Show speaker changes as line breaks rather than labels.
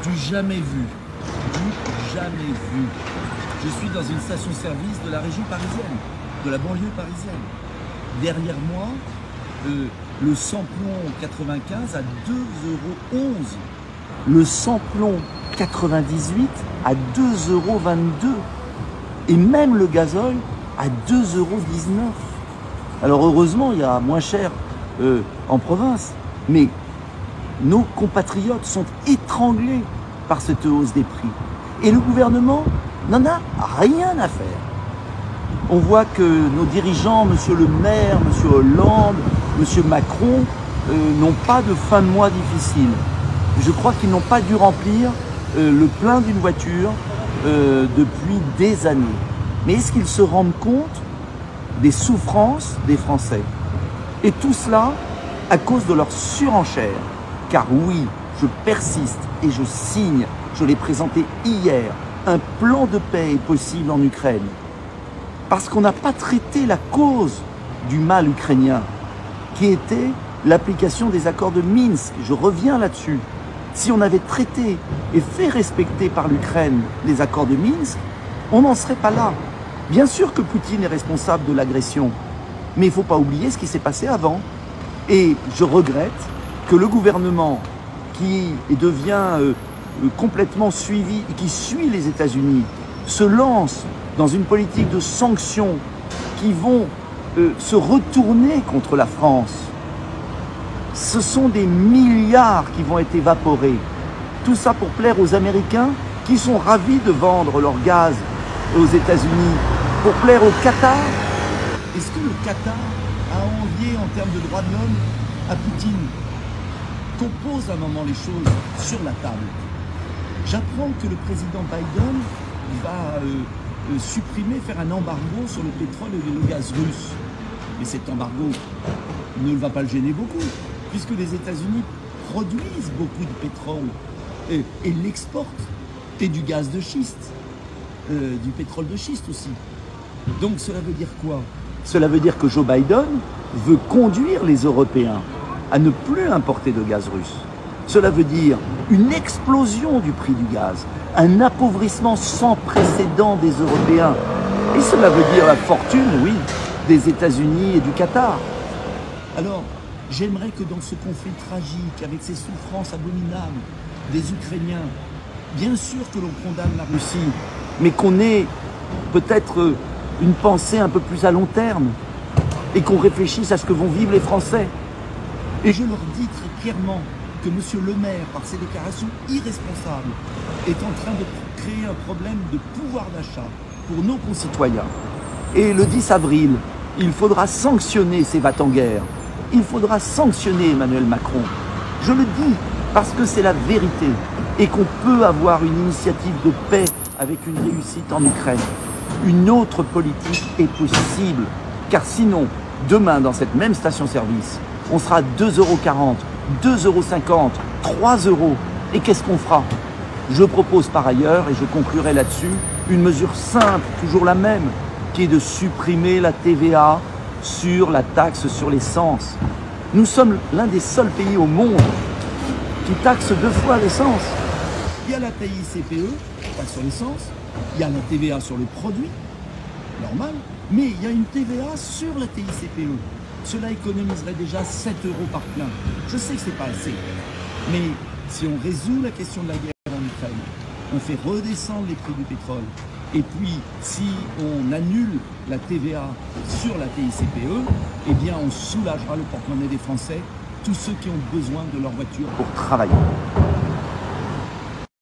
Du jamais vu. Du jamais vu. Je suis dans une station-service de la région parisienne, de la banlieue parisienne. Derrière moi, le samplon 95 à 2,11 €. Le samplon 98 à 2,22 €. Et même le gazole à 2,19 €. Alors heureusement, il y a moins cher en province. Mais nos compatriotes sont étranglés par cette hausse des prix. Et le gouvernement n'en a rien à faire. On voit que nos dirigeants, M. Le Maire, M. Hollande, M. Macron, n'ont pas de fin de mois difficile. Je crois qu'ils n'ont pas dû remplir le plein d'une voiture depuis des années. Mais est-ce qu'ils se rendent compte des souffrances des Français? Et tout cela à cause de leur surenchère. Car oui, je persiste et je signe, je l'ai présenté hier, un plan de paix est possible en Ukraine. Parce qu'on n'a pas traité la cause du mal ukrainien, qui était l'application des accords de Minsk. Je reviens là-dessus. Si on avait traité et fait respecter par l'Ukraine les accords de Minsk, on n'en serait pas là. Bien sûr que Poutine est responsable de l'agression, mais il ne faut pas oublier ce qui s'est passé avant. Et je regrette que le gouvernement qui devient complètement suivi et qui suit les États-Unis se lance dans une politique de sanctions qui vont se retourner contre la France. Ce sont des milliards qui vont être évaporés. Tout ça pour plaire aux Américains qui sont ravis de vendre leur gaz aux États-Unis, pour plaire au Qatar. Est-ce que le Qatar a envié en termes de droits de l'homme à Poutine? Qu'on pose un moment les choses sur la table. J'apprends que le président Biden va supprimer, faire un embargo sur le pétrole et le gaz russe. Mais cet embargo ne va pas le gêner beaucoup, puisque les États-Unis produisent beaucoup de pétrole et l'exportent, et du gaz de schiste, du pétrole de schiste aussi. Donc cela veut dire quoi? Cela veut dire que Joe Biden veut conduire les Européens à ne plus importer de gaz russe. Cela veut dire une explosion du prix du gaz, un appauvrissement sans précédent des Européens. Et cela veut dire la fortune, oui, des États-Unis et du Qatar. Alors, j'aimerais que dans ce conflit tragique, avec ces souffrances abominables des Ukrainiens, bien sûr que l'on condamne la Russie, mais qu'on ait peut-être une pensée un peu plus à long terme et qu'on réfléchisse à ce que vont vivre les Français. Et je leur dis très clairement que M. Le Maire, par ses déclarations irresponsables, est en train de créer un problème de pouvoir d'achat pour nos concitoyens. Et le 10 avril, il faudra sanctionner ces va-t-en-guerre. Il faudra sanctionner Emmanuel Macron. Je le dis parce que c'est la vérité et qu'on peut avoir une initiative de paix avec une réussite en Ukraine. Une autre politique est possible, car sinon, demain, dans cette même station-service, on sera à 2,40 €, 2,50 €, 3 €. Et qu'est-ce qu'on fera? Je propose par ailleurs, et je conclurai là-dessus, une mesure simple, toujours la même, qui est de supprimer la TVA sur la taxe sur l'essence. Nous sommes l'un des seuls pays au monde qui taxe 2 fois l'essence. Il y a la TICPE, taxe sur l'essence, il y a la TVA sur le produit, normal, mais il y a une TVA sur la TICPE. Cela économiserait déjà 7 € par plein. Je sais que ce n'est pas assez, mais si on résout la question de la guerre en Ukraine, on fait redescendre les prix du pétrole, et puis si on annule la TVA sur la TICPE, eh bien on soulagera le porte-monnaie des Français, tous ceux qui ont besoin de leur voiture pour travailler.